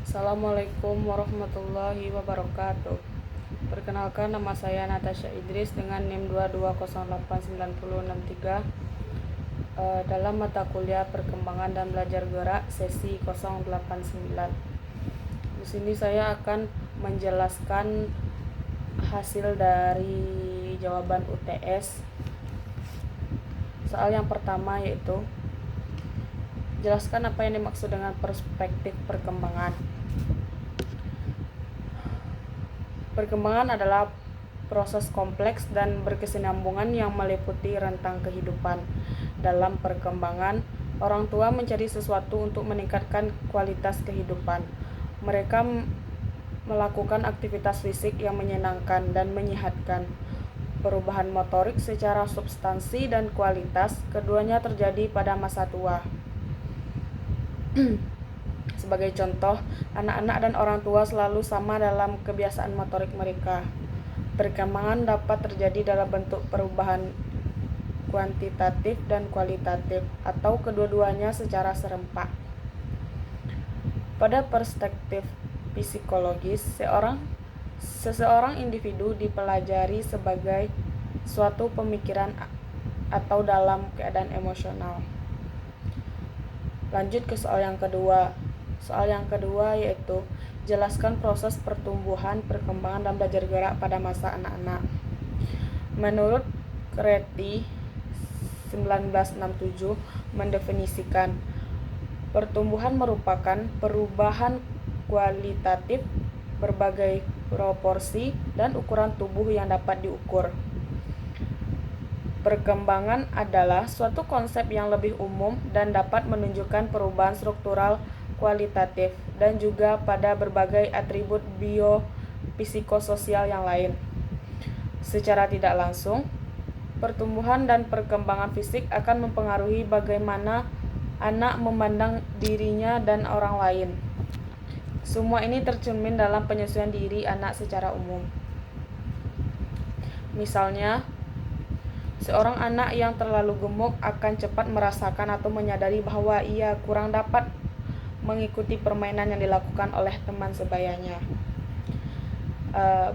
Assalamualaikum warahmatullahi wabarakatuh. Perkenalkan, nama saya Natasha Idris dengan NIM 220890663 dalam mata kuliah Perkembangan dan Belajar Gerak sesi 089. Di sini saya akan menjelaskan hasil dari jawaban UTS. Soal yang pertama yaitu jelaskan apa yang dimaksud dengan perspektif perkembangan. Perkembangan adalah proses kompleks dan berkesinambungan yang meliputi rentang kehidupan. Dalam perkembangan, orang tua mencari sesuatu untuk meningkatkan kualitas kehidupan. Mereka melakukan aktivitas fisik yang menyenangkan dan menyehatkan. Perubahan motorik secara substansi dan kualitas keduanya terjadi pada masa tua. Sebagai contoh, anak-anak dan orang tua selalu sama dalam kebiasaan motorik mereka. Perkembangan dapat terjadi dalam bentuk perubahan kuantitatif dan kualitatif, atau kedua-duanya secara serempak. Pada perspektif psikologis, seseorang individu dipelajari sebagai suatu pemikiran atau dalam keadaan emosional. Lanjut ke soal yang kedua. Soal yang kedua yaitu jelaskan proses pertumbuhan, perkembangan, dan belajar gerak pada masa anak-anak. Menurut Kreti 1967 mendefinisikan pertumbuhan merupakan perubahan kualitatif berbagai proporsi dan ukuran tubuh yang dapat diukur. Perkembangan adalah suatu konsep yang lebih umum dan dapat menunjukkan perubahan struktural kualitatif dan juga pada berbagai atribut biopsikososial yang lain. Secara tidak langsung, pertumbuhan dan perkembangan fisik akan mempengaruhi bagaimana anak memandang dirinya dan orang lain. Semua ini tercermin dalam penyesuaian diri anak secara umum. Misalnya, seorang anak yang terlalu gemuk akan cepat merasakan atau menyadari bahwa ia kurang dapat mengikuti permainan yang dilakukan oleh teman sebayanya.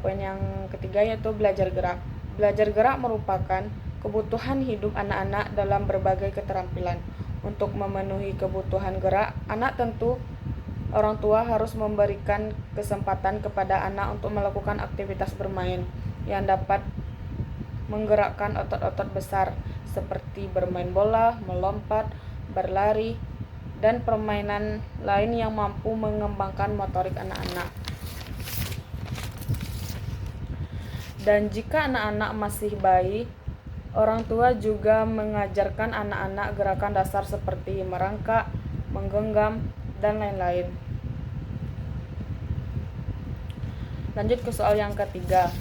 Poin yang ketiga yaitu belajar gerak. Belajar gerak merupakan kebutuhan hidup anak-anak dalam berbagai keterampilan. Untuk memenuhi kebutuhan gerak, orang tua harus memberikan kesempatan kepada anak untuk melakukan aktivitas bermain yang dapat menggerakkan otot-otot besar seperti bermain bola, melompat, berlari, dan permainan lain yang mampu mengembangkan motorik anak-anak. Dan jika anak-anak masih bayi, orang tua juga mengajarkan anak-anak gerakan dasar seperti merangkak, menggenggam, dan lain-lain. Lanjut ke soal yang ketiga.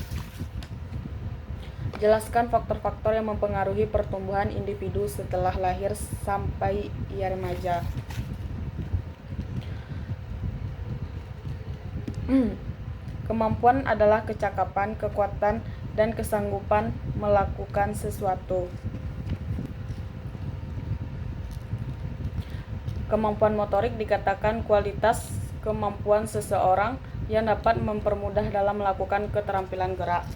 Jelaskan faktor-faktor yang mempengaruhi pertumbuhan individu setelah lahir sampai ia remaja. Kemampuan adalah kecakapan, kekuatan, dan kesanggupan melakukan sesuatu. Kemampuan motorik dikatakan kualitas kemampuan seseorang yang dapat mempermudah dalam melakukan keterampilan gerak.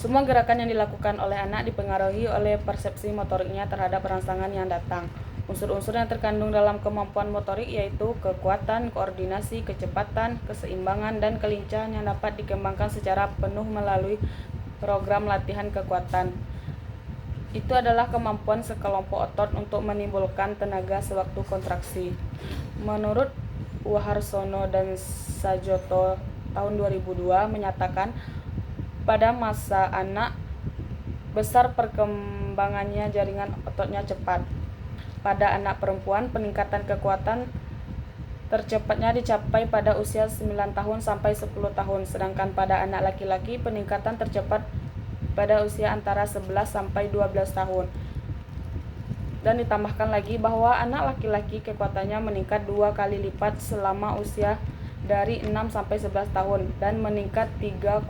Semua gerakan yang dilakukan oleh anak dipengaruhi oleh persepsi motoriknya terhadap rangsangan yang datang. Unsur-unsur yang terkandung dalam kemampuan motorik yaitu kekuatan, koordinasi, kecepatan, keseimbangan, dan kelincahan yang dapat dikembangkan secara penuh melalui program latihan kekuatan. Itu adalah kemampuan sekelompok otot untuk menimbulkan tenaga sewaktu kontraksi. Menurut Waharsono dan Sajoto tahun 2002 menyatakan pada masa anak besar perkembangannya jaringan ototnya cepat. Pada anak perempuan, peningkatan kekuatan tercepatnya dicapai pada usia 9 tahun sampai 10 tahun, sedangkan pada anak laki-laki peningkatan tercepat pada usia antara 11 sampai 12 tahun. Dan ditambahkan lagi bahwa anak laki-laki kekuatannya meningkat 2 kali lipat selama usia dari 6 sampai 11 tahun dan meningkat 3,6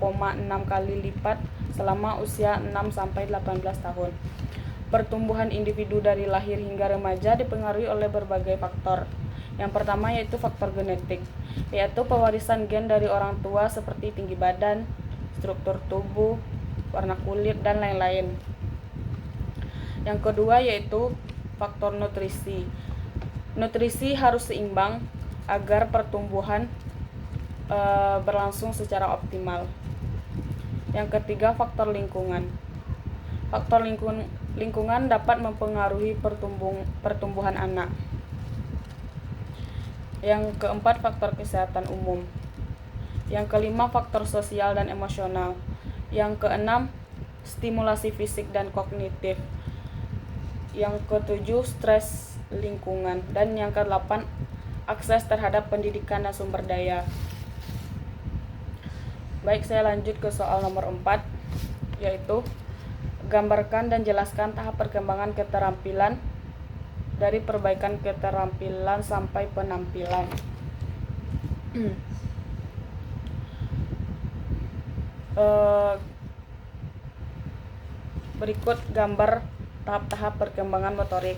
kali lipat selama usia 6 sampai 18 tahun. Pertumbuhan individu dari lahir hingga remaja dipengaruhi oleh berbagai faktor. Yang pertama yaitu faktor genetik, yaitu pewarisan gen dari orang tua seperti tinggi badan, struktur tubuh, warna kulit, dan lain-lain. Yang kedua yaitu faktor nutrisi. Nutrisi harus seimbang agar pertumbuhan berlangsung secara optimal. Yang ketiga, faktor lingkungan. Faktor lingkungan dapat mempengaruhi pertumbuhan anak. Yang keempat, faktor kesehatan umum. Yang kelima, faktor sosial dan emosional. Yang keenam, stimulasi fisik dan kognitif. Yang ketujuh, stres lingkungan. Dan yang kedelapan, akses terhadap pendidikan dan sumber daya. Baik, saya lanjut ke soal nomor 4, yaitu gambarkan dan jelaskan tahap perkembangan keterampilan dari perbaikan keterampilan sampai penampilan. Berikut gambar tahap-tahap perkembangan motorik.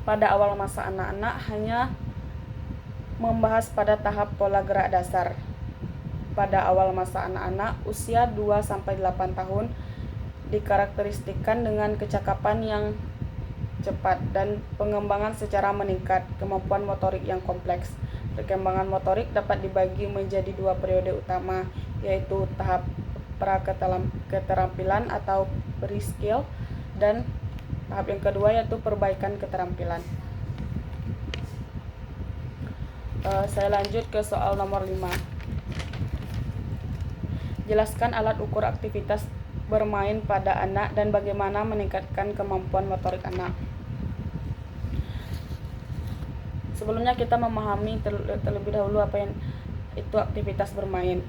Pada awal masa anak-anak hanya membahas pada tahap pola gerak dasar. Pada awal masa anak-anak usia 2-8 tahun dikarakteristikkan dengan kecakapan yang cepat dan pengembangan secara meningkat, kemampuan motorik yang kompleks. Perkembangan motorik dapat dibagi menjadi dua periode utama, yaitu tahap pra-keterampilan atau pre-skill, dan tahap yang kedua yaitu perbaikan keterampilan. Saya lanjut ke soal nomor 5. Jelaskan alat ukur aktivitas bermain pada anak dan bagaimana meningkatkan kemampuan motorik anak. Sebelumnya kita memahami terlebih dahulu apa yang itu aktivitas bermain.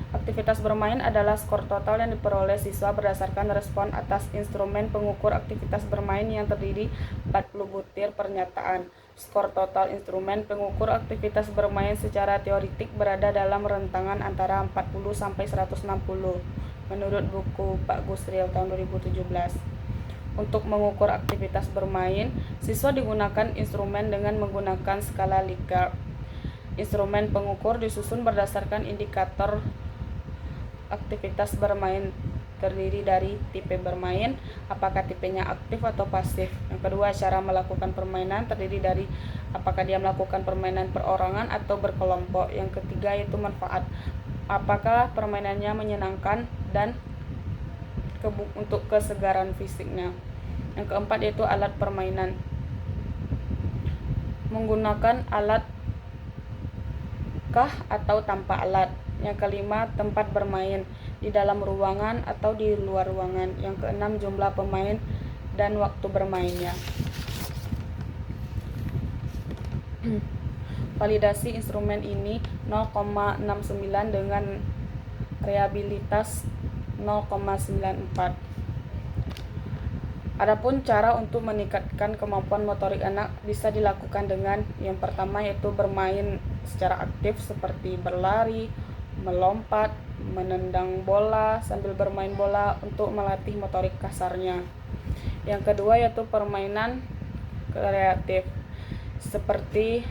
Aktivitas bermain adalah skor total yang diperoleh siswa berdasarkan respon atas instrumen pengukur aktivitas bermain yang terdiri 40 butir pernyataan. Skor total instrumen pengukur aktivitas bermain secara teoretik berada dalam rentangan antara 40 sampai 160 menurut buku Pak Gusriel tahun 2017. Untuk mengukur aktivitas bermain, siswa digunakan instrumen dengan menggunakan skala Likert. Instrumen pengukur disusun berdasarkan indikator aktivitas bermain terdiri dari tipe bermain, apakah tipenya aktif atau pasif. Yang kedua, cara melakukan permainan terdiri dari apakah dia melakukan permainan perorangan atau berkelompok. Yang ketiga yaitu manfaat, apakah permainannya menyenangkan dan untuk kesegaran fisiknya. Yang keempat yaitu alat permainan, menggunakan alat kah atau tanpa alat. Yang kelima, tempat bermain, di dalam ruangan atau di luar ruangan. Yang keenam, jumlah pemain dan waktu bermainnya. Validasi instrumen ini 0,69 dengan reliabilitas 0,94. Adapun cara untuk meningkatkan kemampuan motorik anak bisa dilakukan dengan yang pertama yaitu bermain secara aktif seperti berlari, melompat, menendang bola sambil bermain bola untuk melatih motorik kasarnya. Yang kedua yaitu permainan kreatif seperti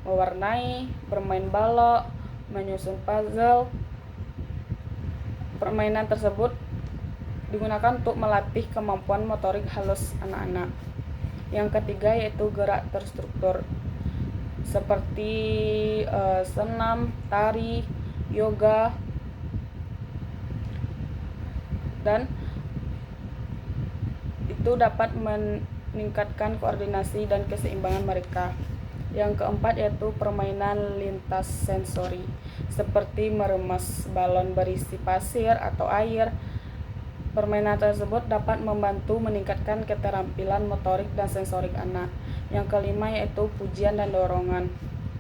mewarnai, bermain balok, menyusun puzzle. Permainan tersebut digunakan untuk melatih kemampuan motorik halus anak-anak. Yang ketiga yaitu gerak terstruktur seperti senam, tari, yoga, dan itu dapat meningkatkan koordinasi dan keseimbangan mereka. Yang keempat yaitu permainan lintas sensori seperti meremas balon berisi pasir atau air. Permainan tersebut dapat membantu meningkatkan keterampilan motorik dan sensorik anak. Yang kelima yaitu pujian dan dorongan.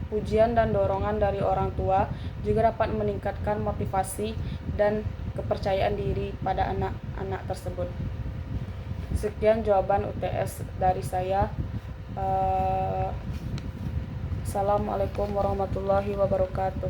Pujian dan dorongan dari orang tua juga dapat meningkatkan motivasi dan kepercayaan diri pada anak-anak tersebut. Sekian jawaban UTS dari saya. Assalamualaikum warahmatullahi wabarakatuh.